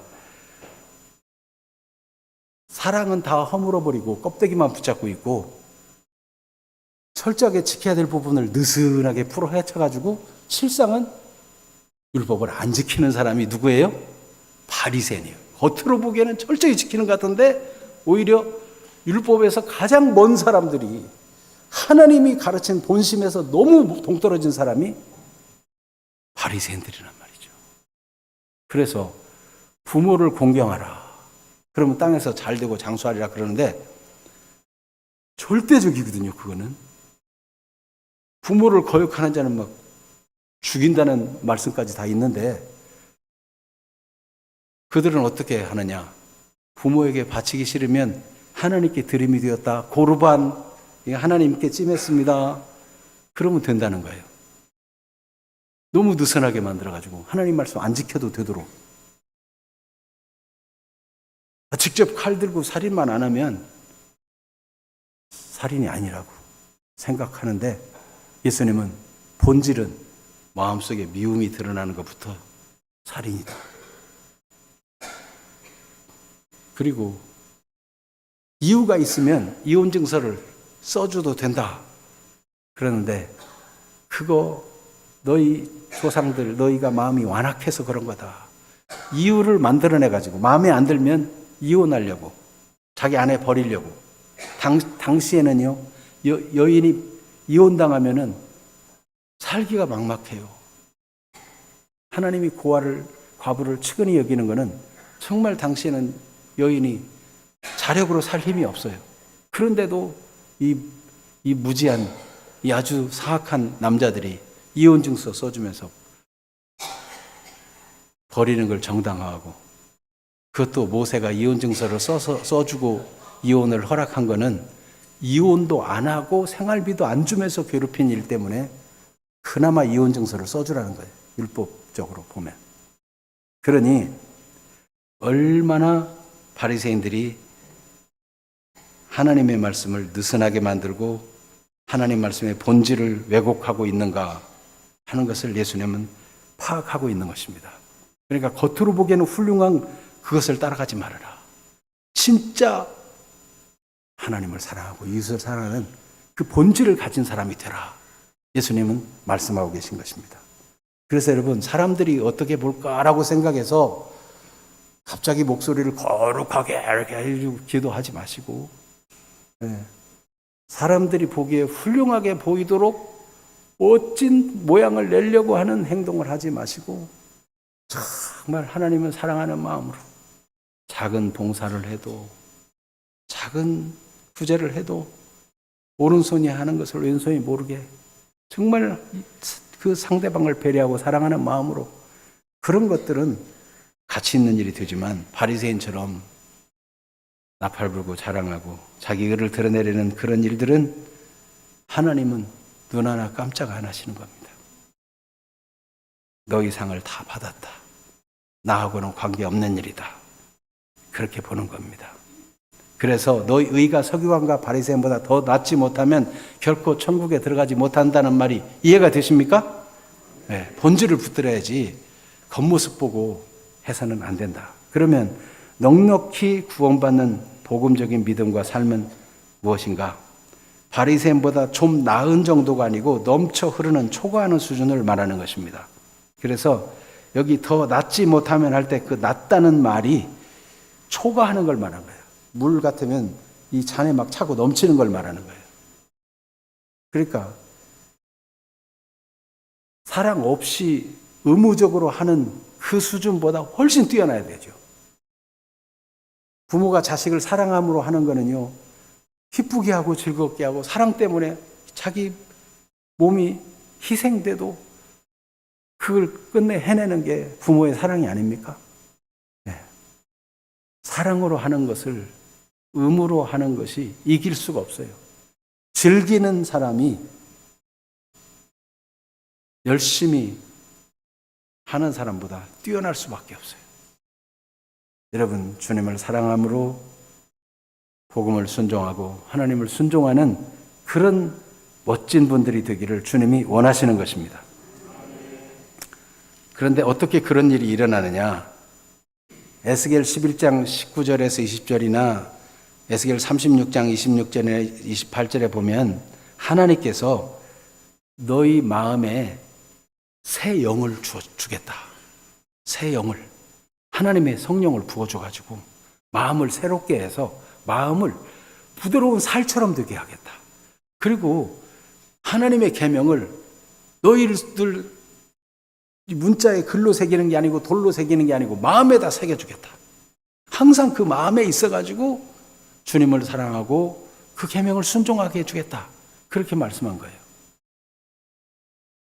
사랑은 다 허물어버리고 껍데기만 붙잡고 있고 철저하게 지켜야 될 부분을 느슨하게 풀어 헤쳐가지고 실상은 율법을 안 지키는 사람이 누구예요? 바리새인이에요. 겉으로 보기에는 철저히 지키는 것 같은데 오히려 율법에서 가장 먼 사람들이 하나님이 가르친 본심에서 너무 동떨어진 사람이 바리새인들이란 말이죠. 그래서 부모를 공경하라. 그러면 땅에서 잘 되고 장수하리라 그러는데 절대적이거든요. 그거는. 부모를 거역하는 자는 막 죽인다는 말씀까지 다 있는데 그들은 어떻게 하느냐. 부모에게 바치기 싫으면 하나님께 드림이 되었다. 고르반 하나님께 찜했습니다. 그러면 된다는 거예요. 너무 느슨하게 만들어가지고 하나님 말씀 안 지켜도 되도록 직접 칼 들고 살인만 안 하면 살인이 아니라고 생각하는데 예수님은 본질은 마음속에 미움이 드러나는 것부터 살인이다. 그리고 이유가 있으면 이혼 증서를 써줘도 된다. 그러는데 그거 너희 조상들, 너희가 마음이 완악해서 그런 거다. 이유를 만들어내가지고 마음에 안 들면 이혼하려고, 자기 아내 버리려고. 당시에는요, 여인이 이혼당하면은 살기가 막막해요. 하나님이 과부를 측은히 여기는 거는 정말 당시에는 여인이 자력으로 살 힘이 없어요. 그런데도 이 무지한, 이 아주 사악한 남자들이 이혼증서 써주면서 버리는 걸 정당화하고, 그것도 모세가 이혼증서를 써주고 이혼을 허락한 거는 이혼도 안 하고 생활비도 안 주면서 괴롭힌 일 때문에 그나마 이혼증서를 써주라는 거예요. 율법적으로 보면. 그러니 얼마나 바리새인들이 하나님의 말씀을 느슨하게 만들고 하나님 말씀의 본질을 왜곡하고 있는가 하는 것을 예수님은 파악하고 있는 것입니다. 그러니까 겉으로 보기에는 훌륭한 그것을 따라가지 말아라. 진짜 하나님을 사랑하고 이웃을 사랑하는 그 본질을 가진 사람이 되라. 예수님은 말씀하고 계신 것입니다. 그래서 여러분, 사람들이 어떻게 볼까라고 생각해서 갑자기 목소리를 거룩하게 이렇게 기도하지 마시고, 사람들이 보기에 훌륭하게 보이도록 멋진 모양을 내려고 하는 행동을 하지 마시고, 정말 하나님을 사랑하는 마음으로 작은 봉사를 해도, 작은 구제를 해도 오른손이 하는 것을 왼손이 모르게 정말 그 상대방을 배려하고 사랑하는 마음으로, 그런 것들은 가치 있는 일이 되지만 바리새인처럼 나팔 불고 자랑하고 자기 의를 드러내려는 그런 일들은 하나님은 눈 하나 깜짝 안 하시는 겁니다. 너희 상을 다 받았다. 나하고는 관계없는 일이다. 그렇게 보는 겁니다. 그래서 너희 의가 서기관과 바리새인보다 더 낫지 못하면 결코 천국에 들어가지 못한다는 말이 이해가 되십니까? 네, 본질을 붙들어야지 겉모습 보고 해서는 안 된다. 그러면 넉넉히 구원받는 복음적인 믿음과 삶은 무엇인가? 바리새인보다 좀 나은 정도가 아니고 넘쳐 흐르는 초과하는 수준을 말하는 것입니다. 그래서 여기 더 낫지 못하면 할 때 그 낫다는 말이 초과하는 걸 말하는 거예요. 물 같으면 이 잔에 막 차고 넘치는 걸 말하는 거예요. 그러니까 사랑 없이 의무적으로 하는 그 수준보다 훨씬 뛰어나야 되죠. 부모가 자식을 사랑함으로 하는 거는요, 기쁘게 하고 즐겁게 하고 사랑 때문에 자기 몸이 희생돼도 그걸 끝내 해내는 게 부모의 사랑이 아닙니까? 네. 사랑으로 하는 것을 의무로 하는 것이 이길 수가 없어요. 즐기는 사람이 열심히 하는 사람보다 뛰어날 수밖에 없어요. 여러분, 주님을 사랑함으로 복음을 순종하고 하나님을 순종하는 그런 멋진 분들이 되기를 주님이 원하시는 것입니다. 그런데 어떻게 그런 일이 일어나느냐? 에스겔 11장 19절에서 20절이나 에스겔 36장 26절에 28절에 보면 하나님께서 너희 마음에 새 영을 주겠다. 새 영을, 하나님의 성령을 부어줘가지고 마음을 새롭게 해서 마음을 부드러운 살처럼 되게 하겠다. 그리고 하나님의 계명을 너희들 문자에 글로 새기는 게 아니고 돌로 새기는 게 아니고 마음에다 새겨주겠다. 항상 그 마음에 있어가지고 주님을 사랑하고 그 계명을 순종하게 해주겠다. 그렇게 말씀한 거예요.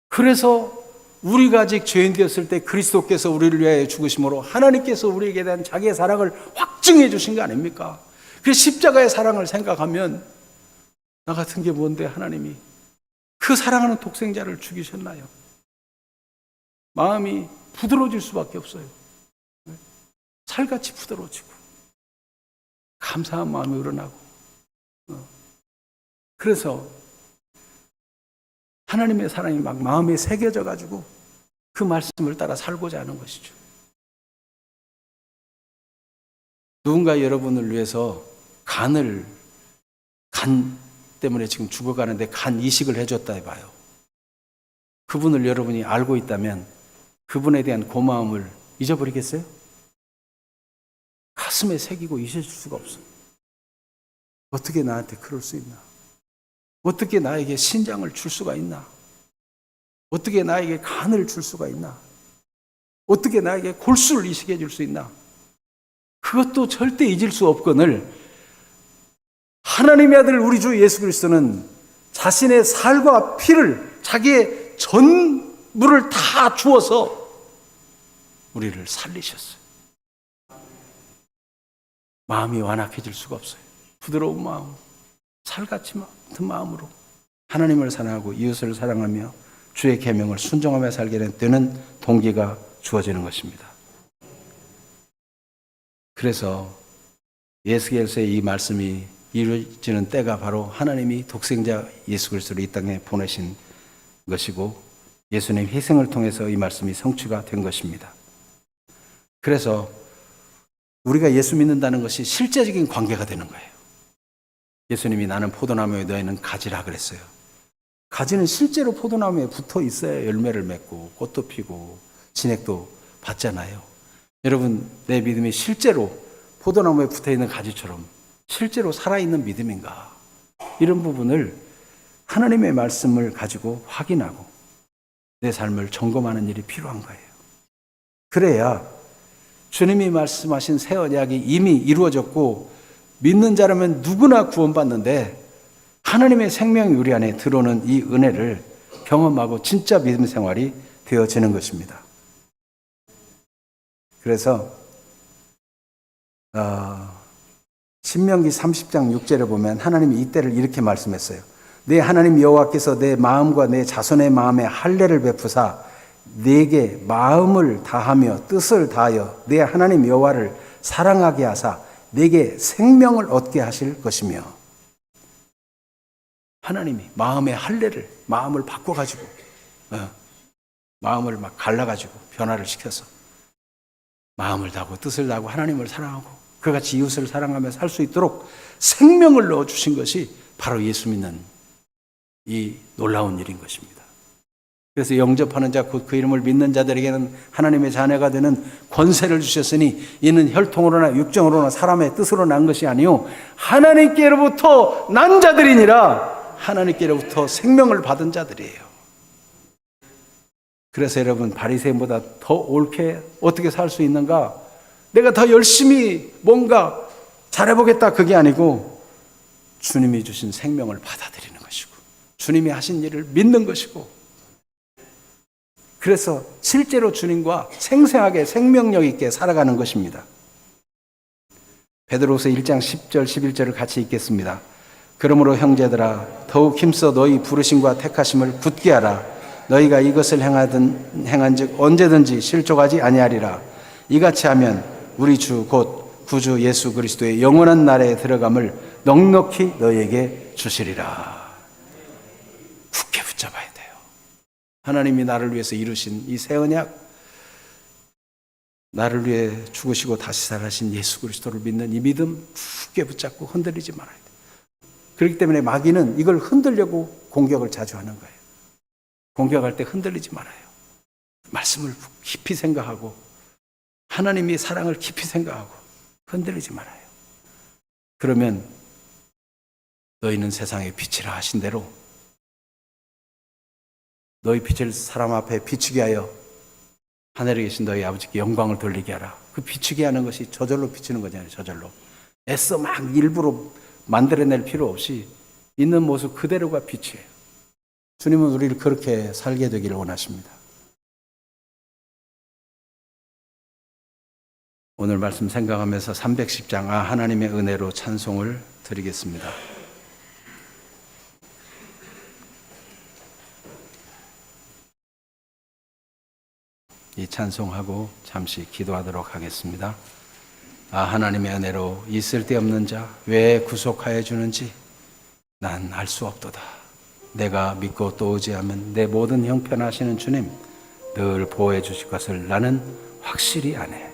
그래서 우리가 아직 죄인 되었을 때 그리스도께서 우리를 위하여 죽으심으로 하나님께서 우리에게 대한 자기의 사랑을 확증해 주신 거 아닙니까? 그 십자가의 사랑을 생각하면 나 같은 게 뭔데 하나님이 그 사랑하는 독생자를 죽이셨나요? 마음이 부드러워질 수밖에 없어요. 살같이 부드러워지고 감사한 마음이 우러나고, 그래서 하나님의 사랑이 막 마음에 새겨져 가지고 그 말씀을 따라 살고자 하는 것이죠. 누군가 여러분을 위해서 때문에 지금 죽어가는데 간 이식을 해줬다 해봐요. 그분을 여러분이 알고 있다면 그분에 대한 고마움을 잊어버리겠어요? 가슴에 새기고 잊을 수가 없어. 어떻게 나한테 그럴 수 있나? 어떻게 나에게 신장을 줄 수가 있나? 어떻게 나에게 간을 줄 수가 있나? 어떻게 나에게 골수를 이식해 줄 수 있나? 그것도 절대 잊을 수 없거늘 하나님의 아들 우리 주 예수 그리스도는 자신의 살과 피를 자기의 전부를 다 주어서 우리를 살리셨어요. 마음이 완악해질 수가 없어요. 부드러운 마음, 살같이 같은 마음으로 하나님을 사랑하고 이웃을 사랑하며 주의 계명을 순종하며 살게 되는 동기가 주어지는 것입니다. 그래서 예수께서의 이 말씀이 이루어지는 때가 바로 하나님이 독생자 예수 그리스도를 이 땅에 보내신 것이고 예수님 희생을 통해서 이 말씀이 성취가 된 것입니다. 그래서 우리가 예수 믿는다는 것이 실제적인 관계가 되는 거예요. 예수님이 나는 포도나무에 너희는 가지라 그랬어요. 가지는 실제로 포도나무에 붙어 있어야 열매를 맺고 꽃도 피고 진액도 받잖아요. 여러분, 내 믿음이 실제로 포도나무에 붙어 있는 가지처럼 실제로 살아있는 믿음인가? 이런 부분을 하나님의 말씀을 가지고 확인하고 내 삶을 점검하는 일이 필요한 거예요. 그래야 주님이 말씀하신 새 언약이 이미 이루어졌고 믿는 자라면 누구나 구원받는데 하나님의 생명이 우리 안에 들어오는 이 은혜를 경험하고 진짜 믿음 생활이 되어지는 것입니다. 그래서 신명기 30장 6절에 보면 하나님이 이때를 이렇게 말씀했어요. 내 하나님 여호와께서 내 마음과 내 자손의 마음에 할례를 베푸사 내게 마음을 다하며 뜻을 다하여 내 하나님 여호와를 사랑하게 하사 내게 생명을 얻게 하실 것이며 하나님이 마음의 할례를 마음을 바꿔가지고 마음을 막 갈라가지고 변화를 시켜서 마음을 다하고 뜻을 다하고 하나님을 사랑하고 그같이 이웃을 사랑하며 살 수 있도록 생명을 넣어주신 것이 바로 예수 믿는 이 놀라운 일인 것입니다. 그래서 영접하는 자 곧 그 이름을 믿는 자들에게는 하나님의 자녀가 되는 권세를 주셨으니 이는 혈통으로나 육정으로나 사람의 뜻으로 난 것이 아니요 하나님께로부터 난 자들이니라. 하나님께로부터 생명을 받은 자들이에요. 그래서 여러분 바리새인보다 더 옳게 어떻게 살 수 있는가? 내가 더 열심히 뭔가 잘해보겠다 그게 아니고 주님이 주신 생명을 받아들이는 것이고 주님이 하신 일을 믿는 것이고 그래서 실제로 주님과 생생하게 생명력 있게 살아가는 것입니다. 베드로후서 1장 10절 11절을 같이 읽겠습니다. 그러므로 형제들아 더욱 힘써 너희 부르심과 택하심을 굳게 하라. 너희가 이것을 행한즉 언제든지 실족하지 아니하리라. 이같이 하면 우리 주 곧 구주 예수 그리스도의 영원한 나라에 들어감을 넉넉히 너희에게 주시리라. 굳게 붙잡아야 돼요. 하나님이 나를 위해서 이루신 이 새 언약, 나를 위해 죽으시고 다시 살아신 예수 그리스도를 믿는 이 믿음 굳게 붙잡고 흔들리지 말아야 돼요. 그렇기 때문에 마귀는 이걸 흔들려고 공격을 자주 하는 거예요. 공격할 때 흔들리지 말아요. 말씀을 깊이 생각하고 하나님이 사랑을 깊이 생각하고 흔들리지 말아요. 그러면 너희는 세상의 빛이라 하신 대로 너희 빛을 사람 앞에 비추게 하여 하늘에 계신 너희 아버지께 영광을 돌리게 하라. 그 비추게 하는 것이 저절로 비추는 거잖아요. 저절로. 애써 막 일부러 만들어낼 필요 없이 있는 모습 그대로가 빛이에요. 주님은 우리를 그렇게 살게 되기를 원하십니다. 오늘 말씀 생각하면서 310장 하나님의 은혜로 찬송을 드리겠습니다. 이 찬송하고 잠시 기도하도록 하겠습니다. 하나님의 은혜로 있을 데 없는 자 왜 구속하여 주는지 난 알 수 없도다. 내가 믿고 또 의지하면 내 모든 형편하시는 주님 늘 보호해 주실 것을 나는 확실히 아네.